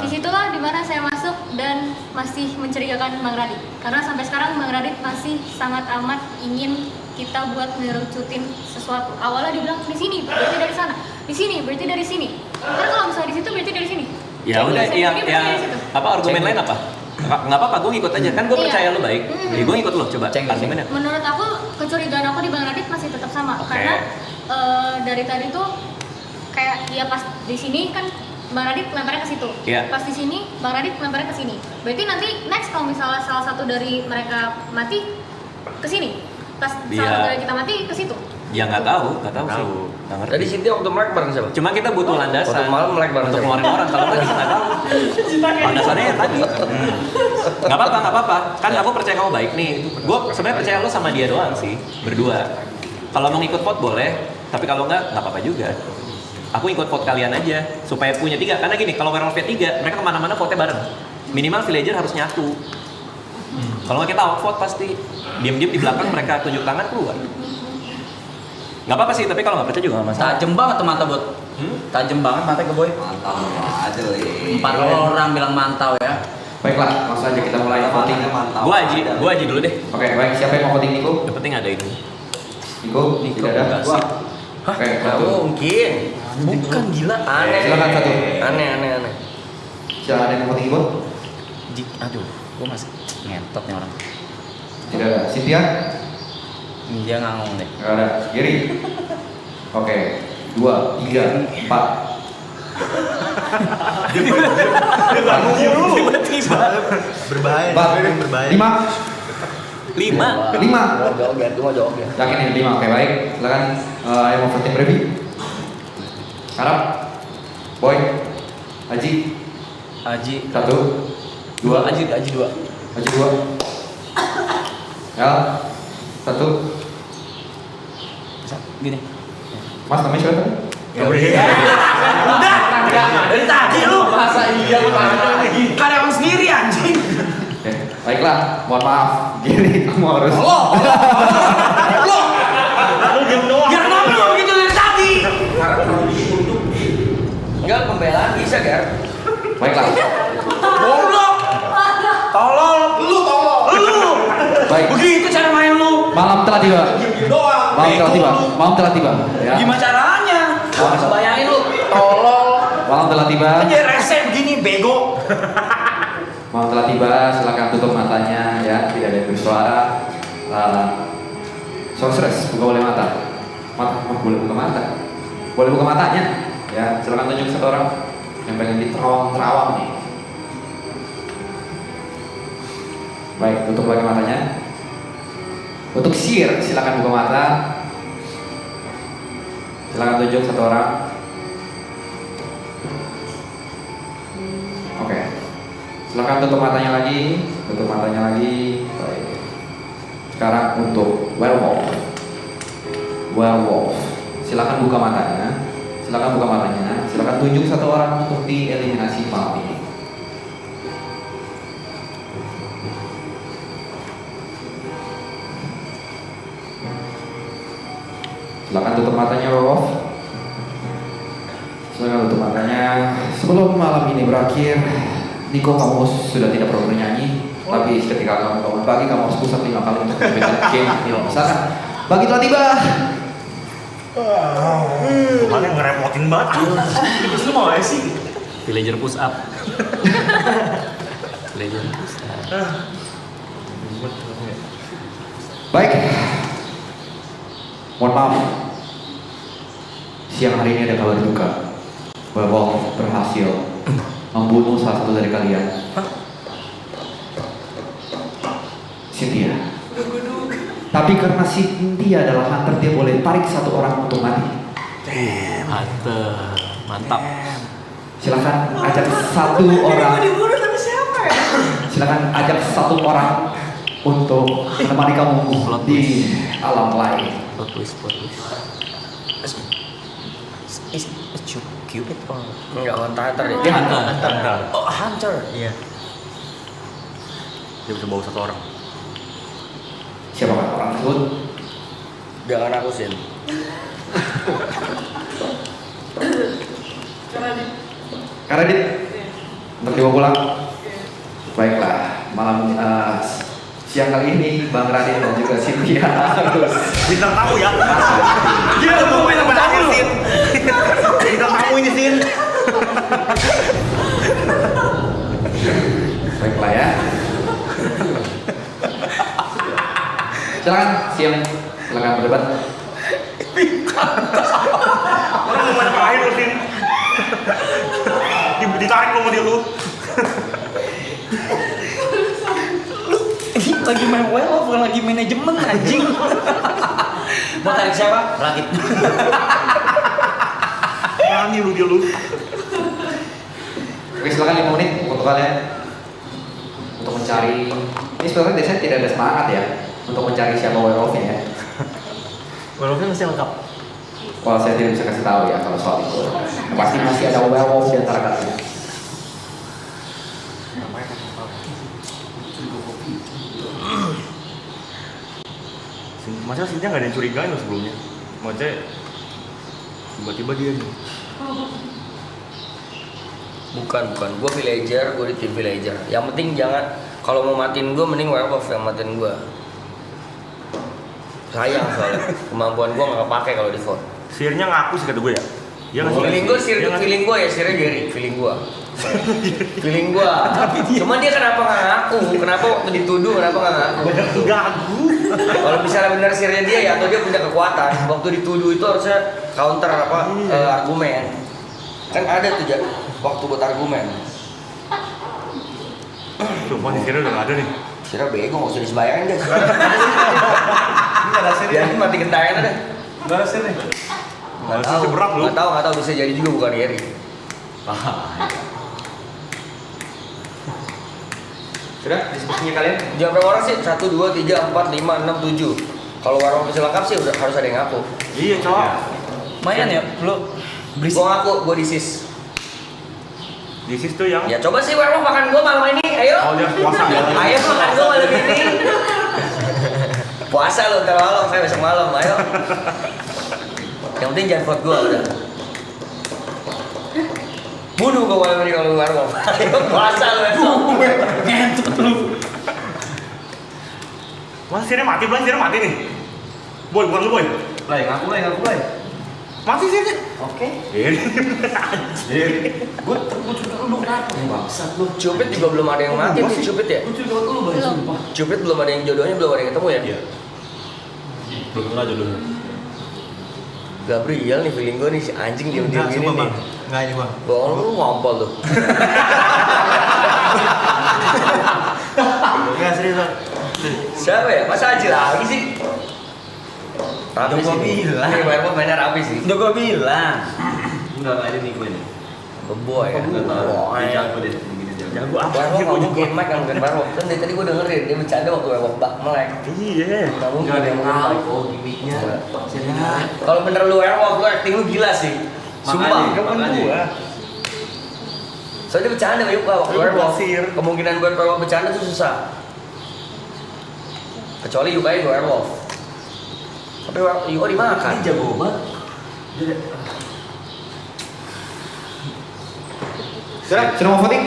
Disitulah dimana saya masuk dan masih mencurigakan Bang Radit. Karena sampai sekarang Bang Radit masih sangat amat ingin kita buat ngerucutin sesuatu. Awalnya dibilang di sini, berarti dari sana. Di sini, berarti dari sini. Karena kalau misalnya di situ, berarti dari sini. Ya udah, Saya iya, berarti ya. dari situ. Apa argumen lain apa? Nggak apa-apa, gue ngikut aja. Kan gue Iya. percaya lo baik. Jadi gue ngikut lo. Coba Ceng, argumennya. Menurut aku kecurigaan aku di Bang Radit masih tetap sama. Oke. Karena dari tadi tuh kayak dia pas di sini kan Bang Radit lemparnya ke situ. Iya. Pas di sini Bang Radit lemparnya ke sini. Berarti nanti next kalau misalnya salah satu dari mereka mati ke sini. Pas salah Iya. satu dari kita mati ke situ. Ya nggak tahu sih. Nggak ngerti. Tadi Cynthia waktu melek bareng siapa? Cuma kita butuh landasan. Waktu malam melek bareng untuk siapa? ngeluarin orang. Kalau nggak kita nggak tahu. Landasannya ya tadi. Nggak apa-apa. Kan aku percaya kamu baik nih. Gue sebenarnya percaya lo sama dia doang sih, berdua. Kalau mau ngikut vote boleh, tapi kalau nggak apa-apa juga. Aku ikut vote kalian aja supaya punya 3. Karena gini, kalau werewolf 3, mereka kemana-mana vote-nya bareng. Minimal villager harus nyatu. Kalau nggak kita outvote pasti diam-diam di belakang mereka tunjuk tangan keluar. Nggak apa-apa sih, tapi kalau nggak percaya juga nggak masalah. Tajem banget tuh mata bot. Tajem banget mata ke boy. Mantap aja li. 4 orang bilang mantau ya. Baiklah, langsung aja kita mulai voting. Gua Aji dulu deh. Oke, baik. Siapa yang mau voting Niko? Yang penting ada ini. Niko, tidak ada. Gua. Oke, Nggak satu. mungkin. Bukan gila. Aneh. Silakan satu. Aneh. Silakan ada yang mau voting Niko? Aduh, gua masih ngentot nih orang. Tidak ada. Cynthia? Dia ngangong deh. Nggak ada. Giri? Oke. 2, 3, 4. Tiba-tiba. Berbahaya. 5. 5. 5. Joget, gue mau joget. Yakin ini 5. Oke, baik. Silakan yang mau voting Brevi. Harap. Boy. Aji. Aji 1, 2. Aji 2. Aji 2. Ya. 1. Gini. Mas namanya siapa? Udah, dari tadi lu bahasa iya lu karyawan sendiri anjing. Oke, baiklah, mohon maaf. Gini, kamu harus. Lo. Ya kenapa lu begitu dari tadi? Enggak, pembelaan bisa, Gar. Baiklah. Goblok. Tolol. Lu. Baik. Begitu cara main lu. Malam telah tiba. Doang. Malam telah tiba. Ya. Gimana caranya? Malam. Bayangin lu. Tolol. Malam telah tiba. Aja rese begini bego. Malam telah tiba. Silakan tutup matanya, ya. Tidak ada yang bersuara. Sorceress, buka boleh mata. Boleh buka mata. Boleh buka matanya. Ya, silakan tunjuk satu orang yang pengen diterawang nih. Baik, tutup lagi matanya. Untuk Sir, silakan buka mata. Silakan tunjuk satu orang. Oke. Silakan tutup matanya lagi. Tutup matanya lagi. Baik. Sekarang untuk werewolf. Silakan buka matanya. Silakan buka matanya. Silakan tunjuk satu orang untuk dieliminasi malam ini. Silakan tutup matanya, werewolf. Silakan tutup matanya. Sebelum malam ini berakhir, Niko, kamu sudah tidak perlu bernyanyi. Tapi ketika kamu bangun pagi, kamu harus pusat 5 kali untuk mendapatkan game ini. Silakan. Bagi telah tiba. Kemarin ngerepotin banget. Terus lu mau sih? Villager push up. Villager push up. Baik. Mohon maaf. Siang hari ini ada kabar duka. Werewolf berhasil membunuh salah satu dari kalian. Cynthia. Tapi karena Cynthia adalah hunter, dia boleh tarik satu orang untuk mati. Mantap. Silakan ajak satu orang. Silakan ajak satu orang untuk menemani kamu di alam lain. Plot twist. Is Cupid or Enggak, hunter deh. Dia hunter. Oh, hunter. iya. Dia bisa bawa satu orang. Siapa orang tersebut? Jangan aku Sin. Karena dit untuk dibawa pulang. Baiklah, malam siang kali ini Bang Radit dan juga Cynthia harus Bintang tamu ya. Dia udah main sama tamu lu. Bintang tamu ini Sin. baiklah ya. Silakan silakan berdebat. Orang mau main air lu Sin. Ditarik lu sama dia lu. Lagi main werewolf, bukan lagi manajemen anjing. Mau tarik siapa? Radit. Berani lu dia lu. Oke, silakan 5 menit untuk kalian untuk mencari. Ini sebenarnya desanya tidak ada semangat ya untuk mencari siapa werewolfnya ya. Werewolfnya masih lengkap. Well, saya tidak bisa kasih tahu ya kalau soal itu. Pasti masih ada werewolf di antara kalian. Masa Cynthia nggak ada yang curigain lo sebelumnya? Maksudnya tiba-tiba dia nih. Bukan. Gue villager, gue di tim villager. Yang penting jangan, kalau mau matiin gue mending werewolf yang matiin gue. Sayang soalnya kemampuan gue nggak kepake kalau di vote. Sirnya ngaku sih kata gue ya. Dia nggak sih? Feeling gue ya Sirnya Gary, feeling gue. Feeling gue. Cuma dia kenapa nggak ngaku? Kenapa waktu dituduh kenapa nggak ngaku? Banyak gagu. Kalau misalnya benar Sirnya dia ya, atau dia punya kekuatan, waktu dituduh itu harusnya counter argumen. Kan ada tuh waktu buat argumen. Cuma di Sirnya udah nggak ada nih. Sirnya bego, nggak usah disebayangin guys. Jangan mati gentayangan ada. Nggak ada sini. Nggak tahu bisa jadi juga bukan Gary. Sudah diskusinya kalian? Jawab berapa orang sih? 1, 2, 3, 4, 5, 6, 7. Kalau werewolf bisa lengkap sih udah harus ada yang ngaku. Iya, cowok. Lumayan ya, lu berisik. Gua ngaku, gua disis. Disis tuh yang Ya coba sih werewolf makan gua malam ini, ayo. oh dia puasa ya. Ayo makan gua malam ini. Puasa lu ntar malam, saya besok malam, ayo. Yang penting jangan vote gua udah. Bunuh gua malam ini kalau lu werewolf. Ayo puasa lu besok. Ngentut lu. Mas sini mati nih. Boy, bukan lu boy. Lah, ngaku lah. Mati sini. Oke. Ini. Gua dulu kenapa? Bangsat lu. Cupid juga belum ada yang mati nih, Cupid ya? Belum. Cupid belum ada yang jodohnya, belum ada yang ketemu ya? Iya. Belum pernah jodohnya. Gabriel nih feeling gue nih si anjing diam-diam gini nih. Enggak ini bang. Bohong lu ngompol tuh. Enggak serius bang. Siapa ya? Masa Aji lagi sih? Rapi Udah gua sih. bilang. Ini werewolf mainnya rapi sih. Udah gua bilang. Enggak ada nih gue nih. Beboy ya. Dia jago deh gini jago. Jago apa? Werewolf Jago ngomong juga. game mic yang bukan werewolf. Kan dari tadi gue dengerin dia bercanda waktu werewolf melek. Iya. Gak mungkin Enggak ada yang ngomong tahu mic. oh gimmicknya. Kalau bener lu werewolf, lu acting lu gila sih. Sumpah. Kamu kan gua. Soalnya dia bercanda sama Yuka waktu Lu werewolf. basir. Kemungkinan buat werewolf bercanda tuh susah. Kecuali Yuka itu werewolf. Tapi Yuka dimakan. Ini jago banget. Sudah mau voting?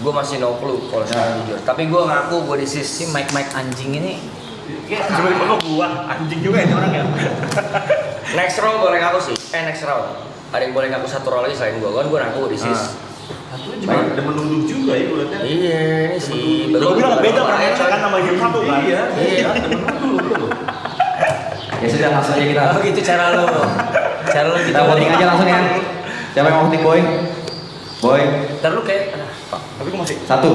Gue masih no clue kalau sekarang jujur. Tapi gue ngaku gue Si disis. Mike anjing ini Cuma di pokok gua. Anjing juga ini orang ya. Next round boleh ngaku sih. Next round. Ada yang boleh ngaku satu round lagi selain gue. Kan gue ngaku gue disis. Satu juga ada menunduk juga ya ulatnya. Iya, ini sih. Gua bilang beda ya, kan kan nama game satu kan. Iya. Iya. Ya sudah langsung aja kita. Oh gitu cara lu. Cara lu gitu. Kita voting aja langsung ya. Siapa yang mau voting boy? Boy. Ntar lu kayak Tapi gua masih Satu.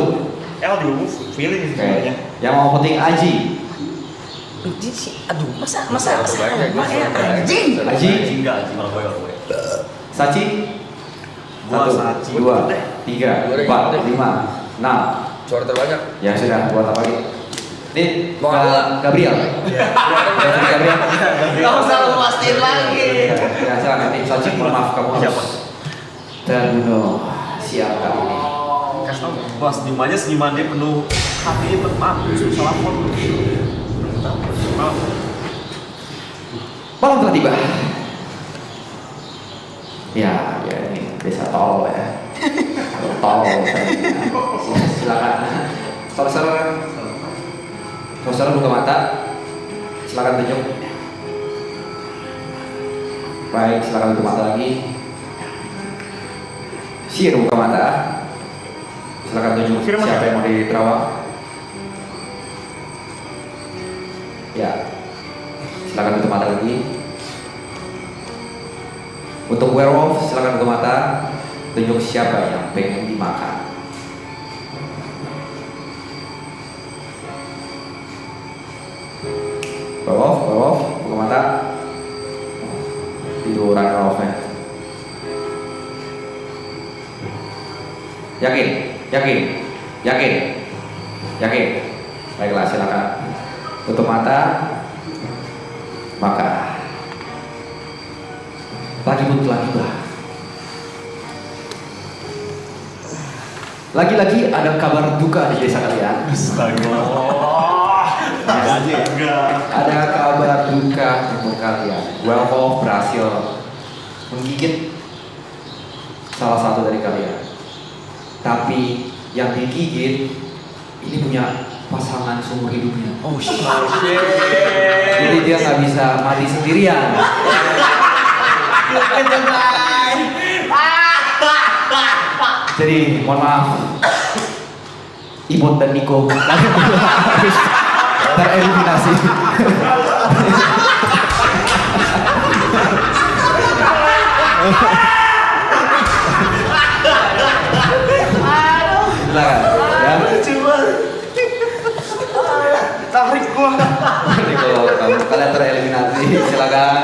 juga gua feeling sih Oke. sebenarnya. Yang mau voting Aji. aduh masa Anjing. Aji. Enggak, kalau gue. Sachi. Gua Satu, Sachi. dua, tiga, Gua udah empat, ikut deh. lima, enam. Suara terbanyak. Ya sudah, buat apa lagi? Ini Mau aku nggak? Gabriel. Gabriel. Gak usah lu pastiin lagi. Ya silakan nanti Sachi, mohon maaf kamu harus terbunuh siang kali ini. Kasih tau Bos, senyumannya senyuman dia penuh hatinya penuh maaf, salah pun. Malam telah tiba. Ya ini desa tol ya. Tol. Silakan. Saudara buka mata. Silakan tunjuk. Baik, silakan buka mata lagi. Sir buka mata. Silakan tunjuk Sir, mana? siapa yang mau diterawang. Ya. Silakan tutup mata lagi. Untuk werewolf, silakan buka mata. Tunjuk siapa yang pengen dimakan. Werewolf, buka mata. Tiduran werewolfnya. Yakin. Baiklah, silakan tutup mata. Maka pagi pun telah tiba. Lagi-lagi ada kabar duka di desa kalian. Ada kabar duka untuk kalian. Werewolf berhasil menggigit salah satu dari kalian. Tapi yang digigit ini punya pasangan seumur hidupnya. oh shit. Jadi dia nggak bisa mati sendirian. Jadi mohon maaf, Ibon dan Niko kalian berdua harus tereliminasi. Silakan. Ya. Tarik gua. Niko, kalian tereliminasi. Silakan.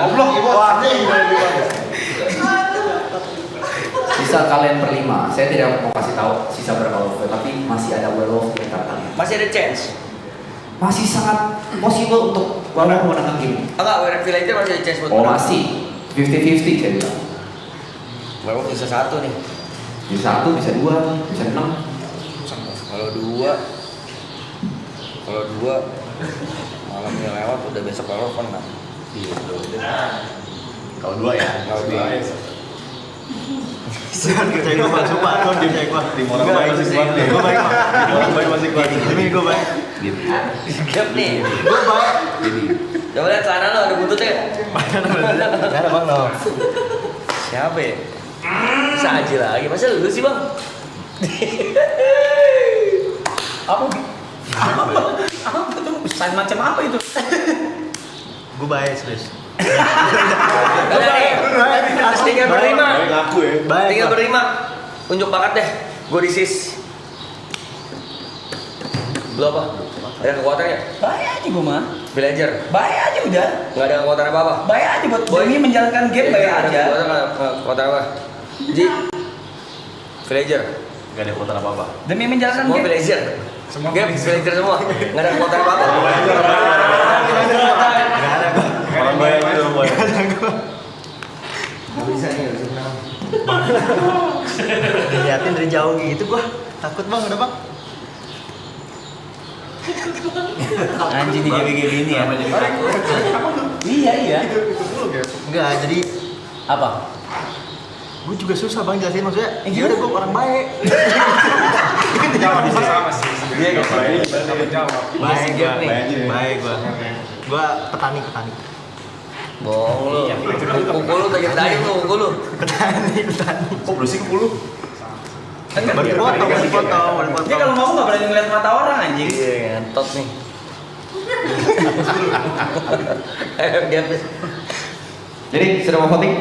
Sisa kalian berlima. Saya tidak mau kasih tahu sisa berapa werewolf, tapi masih ada werewolf di antara kalian. Masih ada chance. masih sangat possible untuk Warrior memenangkan game. Enggak, Werewolf Villager masih ada chance buat Oh menang. masih 50-50 saya bilang. Werewolf bisa 1 nih. Bisa 1, bisa 2, bisa 6. Kalau 2 malamnya lewat udah besok Werewolf menang. Iya, kalau 2 ya. Kalau 2 Percaya gue Bang, sumpah, gue percaya gue. Tim orang baik masih kuat nih. Gue baik Bang. Tim orang baik masih kuat. Demi gue baik. Gap nih. Gue baik. Coba lihat celana lo ada buntutnya. Cara Bang no. Siapa ya? Bisa aja lagi. Masa lu sih, Bang? Apa? Apa tuh? Sign macam apa itu? Gue baik serius. Tinggal berlima. Baik ngaku ya. Baik. Tinggal Bang. berlima. Unjuk bakat deh. Gue disis. Lu apa? Ada kekuatannya? Bayar aja gue mah. Villager. Bayar aja udah. Nggak ada kekuatan apa-apa. Bayar aja buat demi menjalankan game bayar aja. Kekuatan apa? Ji. Villager. Gak ada kekuatan apa-apa. Demi menjalankan Semua game. villager. Game villager semua. Nggak ada kekuatan apa-apa. Orang baik itu orang baik. Nggak bisa nih, nggak bisa menang. Diliatin dari jauh gitu gua. Takut Bang, udah Bang. Anjing di game ini ya. Iya. Enggak, jadi Apa? gue juga susah Bang jelasin maksudnya. Ya udah gue orang baik. Jawab bisa sama sih. Iya, nggak sih? Baik gua. Nih. Baik gua. Gua petani. Bohong lu. Pukul lu tadi lu pukul lu. Petani. Kok bersih ke puluh? Baru dipotong. Dia kalau ngomong nggak berani ngeliat mata orang anjing. Iya, ngentot nih. Gap. Jadi sudah mau voting?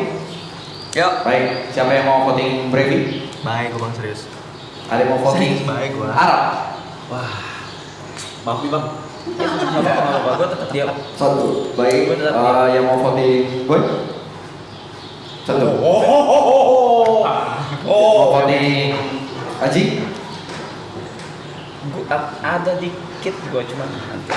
Yuk. Baik, siapa yang mau voting Brevi? Baik gua Bang serius. Ada yang mau voting Baik gua. Arab? Maaf nih bang. Nggak apa-apa, gue tetap diam. 1. Baik, Gua tetap yang mau voting Boy? 1. Mau voting Aji? Ada dikit gue cuman nanti.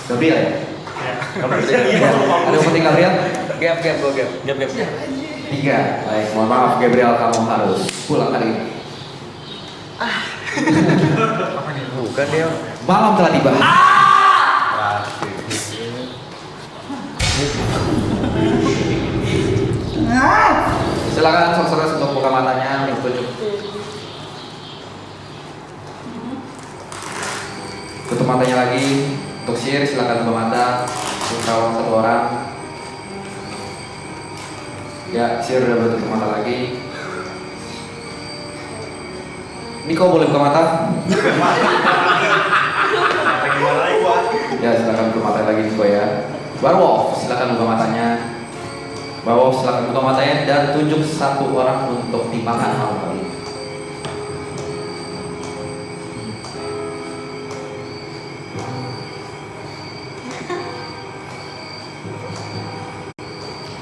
Gabriel ya? Ya, ada yang voting Gabriel? Gap, gue gap. Gap. 3. Baik, mohon maaf Gabriel, kamu harus pulang hari ini. Bukan dia. Malam telah tiba. Silakan saudara untuk buka matanya, tunjuk. Tutup matanya lagi. Untuk share silakan buka mata. Untuk kawan satu orang. Ya, share udah bertutup mata lagi. Niko boleh buka mata? Ya, silakan buka mata lagi Niko ya. Werewolf, silakan buka matanya. Werewolf, silakan buka matanya dan tunjuk satu orang untuk dimakan malam kali ini.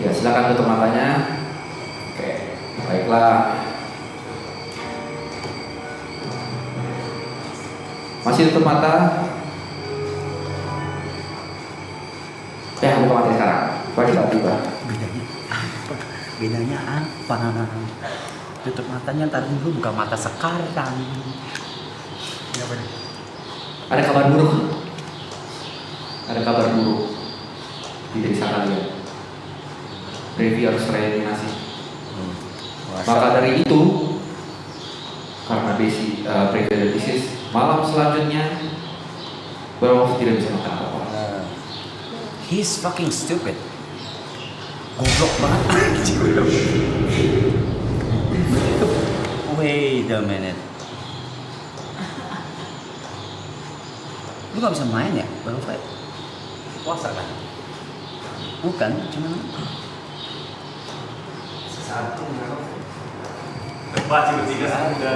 Ya, silakan tutup matanya. Oke, baiklah. Masih tutup mata? Ya, buka mata sekarang. Coba kita tiba. Bedanya apa? Tutup matanya ntar dulu buka mata sekarang. Ada kabar buruk. Ada kabar buruk di desa kalian. Brevi harus tereliminasi. Maka dari itu, karena Brevi ada disease, malam selanjutnya Werewolf tidak bisa makan apa-apa. He's fucking stupid. Goblok banget. Wait a minute. Lu gak bisa main ya? Baru fight? Puasa kan? Bukan, cuma Satu. Lepas sih bertiga sudah.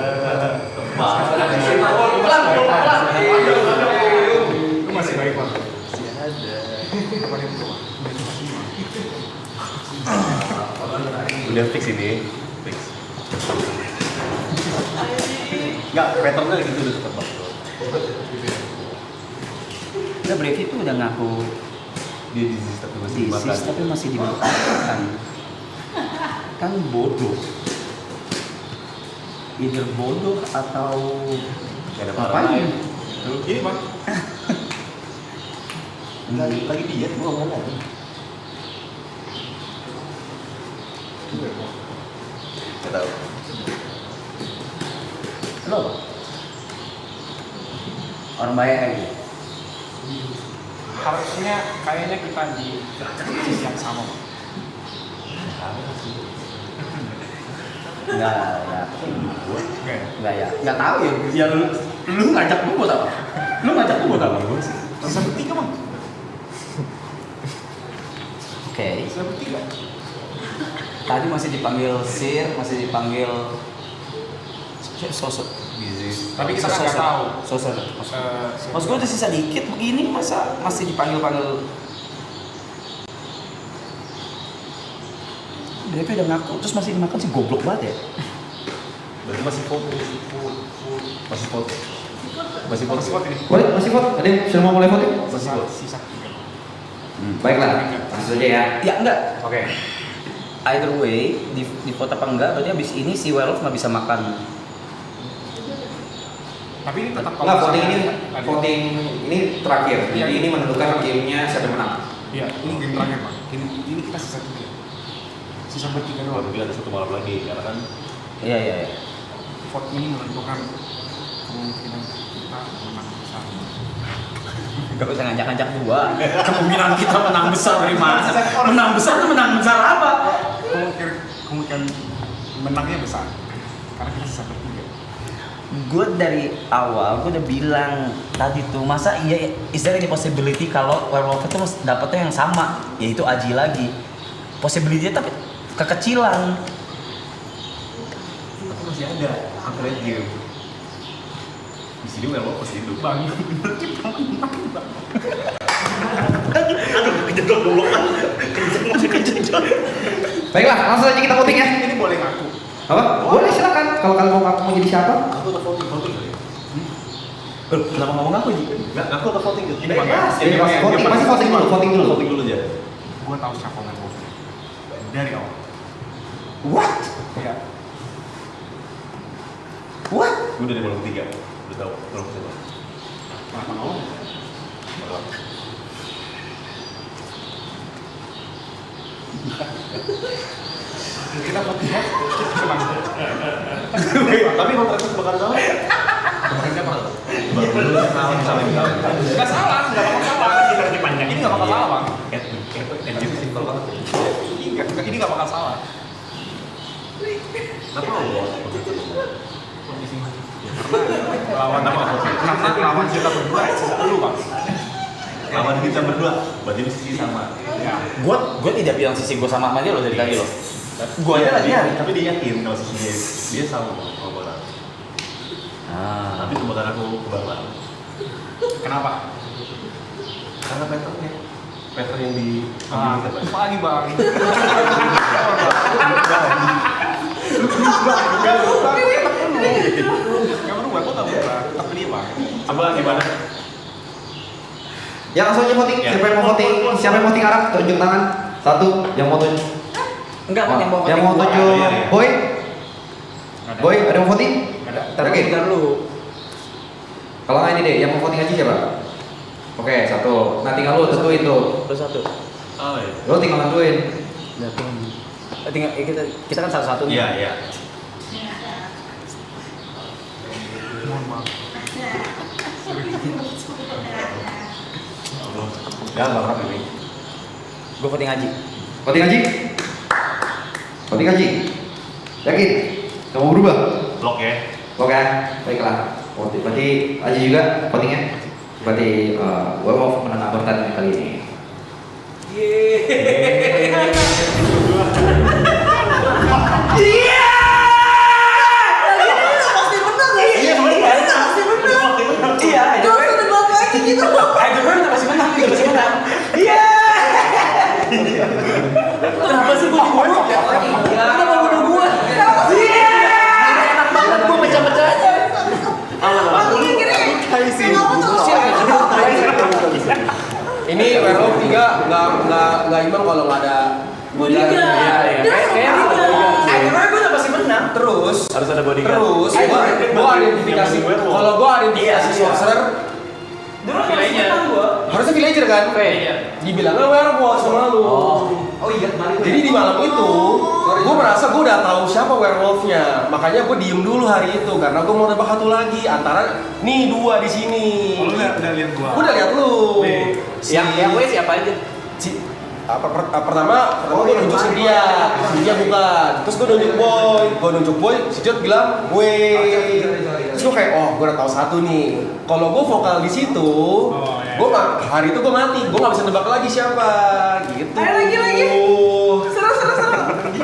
Itu masih baik bang. Udah fix ini. Fix. Enggak, patternnya gitu udah tetap bang. Udah Brevi tuh udah ngaku Dia disease tapi masih disease dimakan. tapi masih dimakan. Kan bodoh. Either bodoh atau Gak ada ngapain? Ini bang. Lagi diet gua mana? Gak tahu. Lo orang baik aja. Harusnya kayaknya kita di sisi yang sama. Enggak ya. Enggak ya? Enggak tahu ya. Ya lu ngajak gue buat apa? Lu ngajak gue buat apa? Sisa bertiga bang. Oke. Sisa bertiga. Tadi masih dipanggil Sir, masih dipanggil sosok. Tapi kita kan nggak tahu. Sosok. Mas gue udah sisa dikit begini, masa masih dipanggil-panggil. Mereka udah ngaku, terus masih dimakan sih goblok banget ya. Berarti masih foto. Masih foto. Masih foto. Masih vote ini. Boleh, masih vote? Ada yang sudah mau mulai voting? Masih foto. Sisa 3. Baiklah, langsung aja ya. Ya enggak. Oke. Either way, di vote apa enggak, berarti abis ini si Werewolf nggak bisa makan. Tapi ini tetap Enggak, voting ini Tadi. voting ini terakhir. Iya. Jadi ini menentukan gamenya siapa yang menang. Iya, ini game terakhir bang. Ini kita sisa 3. Sisa bertiga Kalau doang. mungkin ada satu malam lagi karena kan Iya iya. Iya. Vote ini menentukan kemungkinan kita menang besar. Gak usah ngajak-ngajak gua. Kemungkinan kita menang besar dari mana? Menang besar tuh menang besar apa? Kemungkinan menangnya besar. Karena kita sisa bertiga. Gue dari awal gue udah bilang tadi tuh, masa iya is there any possibility kalau Werewolf itu dapetnya yang sama, yaitu Aji lagi. Possibility tapi kekecilan. tapi masih ada upgrade game. Di sini memang pasti hidup. Bang, Baiklah, langsung aja kita voting ya. ini boleh ngaku. Apa? Boleh, silakan. Kalau kalian mau ngaku mau jadi siapa? Aku udah voting kali. Kenapa ngomong aku Ji? Enggak, aku udah voting. Ini bang. Jadi masih voting, masih voting dulu, voting dulu. Voting dulu aja. Gue tahu siapa yang mau dari awal. What? Ya. What? Gue udah di malam 3. Udah tahu malam siapa. Kenapa ngomong? Kita vote ya. Tenang. Tapi kontraknya bakal salah. Kemarin siapa? Salah saling tahu. Nggak salah, nggak bakal salah. Ini nggak bakal salah bang. Simpel banget. Ini nggak bakal salah. Kenapa lo? Lawan apa? Karena lawan kita berdua lu bang. Lawan kita berdua, berarti sisi sama. Ya. Gue tidak bilang sisi gue sama dia loh dari tadi loh. Gue aja lagi nyari. Tapi dia yakin kalau sisinya dia sama sama Bang. Ah. Tapi kebakaran aku kebakaran. Kenapa? Karena patternnya, pattern yang di Ah, apa? apa lagi bang? Gak berubah, kok gak berubah? Tetap dia bang. Apa gimana? Ya langsung aja voting. Ya. Siapa yang mau voting? Siapa yang mau voting Arab? Tunjuk tangan. Satu, yang mau tunjuk. Enggak kan yang mau Yang mau voting tunjuk Iya, iya. Boy? Ada. Boy, ada yang mau voting? Ada. Tapi Oke. bentar dulu. Kalau nggak ini deh, yang mau voting aja siapa? Oke, satu. Nah tinggal lu tentuin tuh. Terus satu. Oh iya. Lu tinggal nentuin. Tinggal kita kan satu-satu nih. Iya iya. Mohon maaf. Ya nggak apa ini. Gue voting Aji. Voting Haji? Voting Haji? Yakin? Kamu mau berubah? Blok ya. Oke, baiklah. Voting. Berarti Haji juga votingnya? Berarti Werewolf menang pertandingan kali ini. Iya, aja gue udah bawa lagi gitu. Aja gue udah masih menang, masih menang. Iya. Kenapa sih gue dibunuh? Kenapa bunuh gue? Iya. Enak banget gue pecah-pecahnya. Aku mikirnya kayak kamu tuh. werewolf 3 nggak imbang kalau nggak ada Iya, kayak Karena gue udah pasti menang. terus Harus ada bodyguard. terus gua identifikasi kalau gua identifikasi sorcerer Dulu kan pasti menang gue. harusnya villager kan? Dibilangnya werewolf sama lu. Oh iya kemarin. Jadi di malam itu, gue merasa gue udah tahu siapa werewolfnya, makanya gue diem dulu hari itu karena gue mau nebak satu lagi antara nih 2 di sini. Lu udah lihat gua. Gue udah lihat lu. yang gue siapa aja? Pertama gue nunjuk Cynthia bukan, terus gue nunjuk boy, si Jod bilang gue, terus gue kayak gue udah tahu satu nih, kalau gue vokal di situ, gue hari itu gue mati, gue nggak bisa nebak lagi siapa, gitu. Lagi. Seru.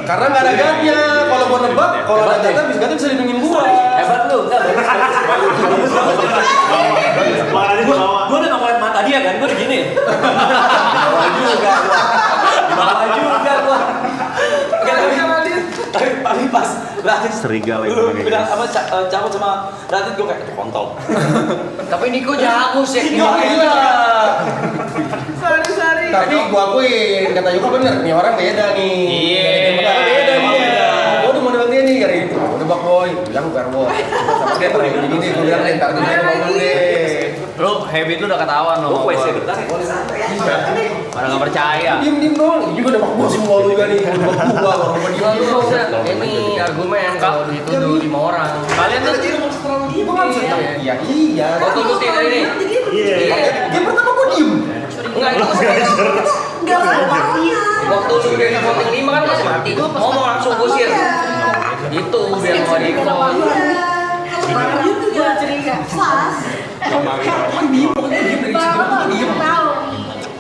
Karena nggak ada gatnya, kalau gue nebak, kalau ada gatnya bisa lindungin gue. Hebat lu, enggak Gue udah ngomongin mata dia kan, gue udah gini. Di bawah juga gue. Tapi pas Radit Serigala itu bilang apa cabut sama Radit gue kayak kontol. Tapi Niko jago sih. Iya. Sorry. Tapi gua akuin kata Yuka bener, nih orang beda nih. Iya. Beda dia. Gua udah mau nebak dia nih hari itu. Gua nebak boy, bilang werewolf. Sama dia paling gini gua bilang entar tuh dia nebak dulu deh. Lu habit lu udah ketahuan lo. Gue kuesnya bentar ya. Pada nggak percaya. Diem dong. Ini gua nebak bos semua lu juga nih. Gua nebak gua orang mau diem Lu bisa ini argumen kalau dituduh 5 orang. Kalian tuh Gua nggak bisa nebak. Iya. Kau tunggu tidak ini. Game pertama gua diem. Enggak itu Enggak orangnya. waktu lu dari voting 5 kan masih mati. Ngomong langsung gusir. Itu biar mau di Kalau dia juga curiga. Pas.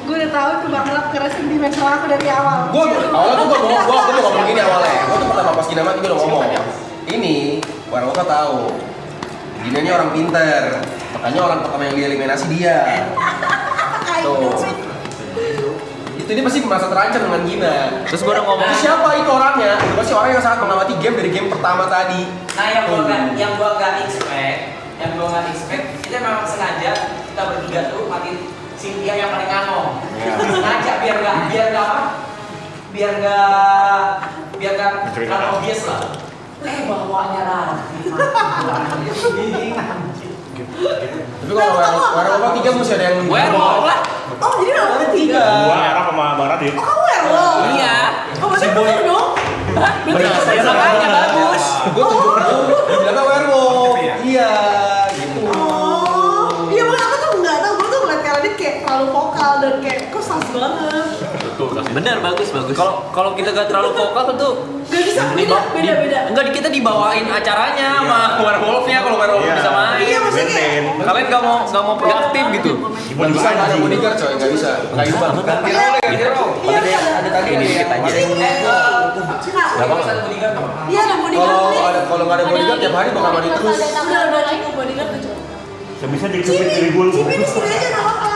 Gue udah tahu itu bakal keras dimensional aku dari awal. Awalnya gua ngomong gini awalnya. Gua tuh pertama pas Gina mati gua udah ngomong. Ini werewolf tahu. Gina ini orang pinter. Makanya orang pertama yang dieliminasi dia. Tuh. Itu dia pasti merasa terancam dengan Gina. Terus gue udah ngomong. Itu siapa itu orangnya? Itu pasti orang yang sangat mengamati game dari game pertama tadi. Nah yang gua nggak expect, kita memang sengaja kita bertiga tuh matiin Cynthia yang paling anom. Sengaja biar nggak terlalu obvious lah. Bawanya Radit. Tapi kalau werewolf 3 mesti ada yang Werewolf lah. Oh jadi werewolf 3. Gua Araf sama Bang Radit. Oh kamu werewolf? Iya. Oh berarti bener dong? Bener, makanya bagus. Gue dibilangnya werewolf. Iya, gitu. Oh iya makanya aku tuh nggak tahu. Gue tuh ngeliat Radit kayak terlalu vokal dan kayak kok sas banget. Bener, bagus. Kalau kita gak terlalu vokal tuh Gak bisa beda. enggak kita dibawain acaranya sama werewolfnya kalau werewolf bisa main. Iya maksudnya kayak Kalian gak mau produktif gitu. Nggak bisa nggak ada bodyguard coy, nggak bisa. Nggak bisa. Ganti role, ganti role. Iya Ada tadi ini dikit aja. Iya ada bodyguard. Kalau nggak ada bodyguard tiap hari bakal mandi terus. Udah bodyguard tuh. Bisa jadi supir dari gua lu. Cipi di sini aja nggak apa-apa.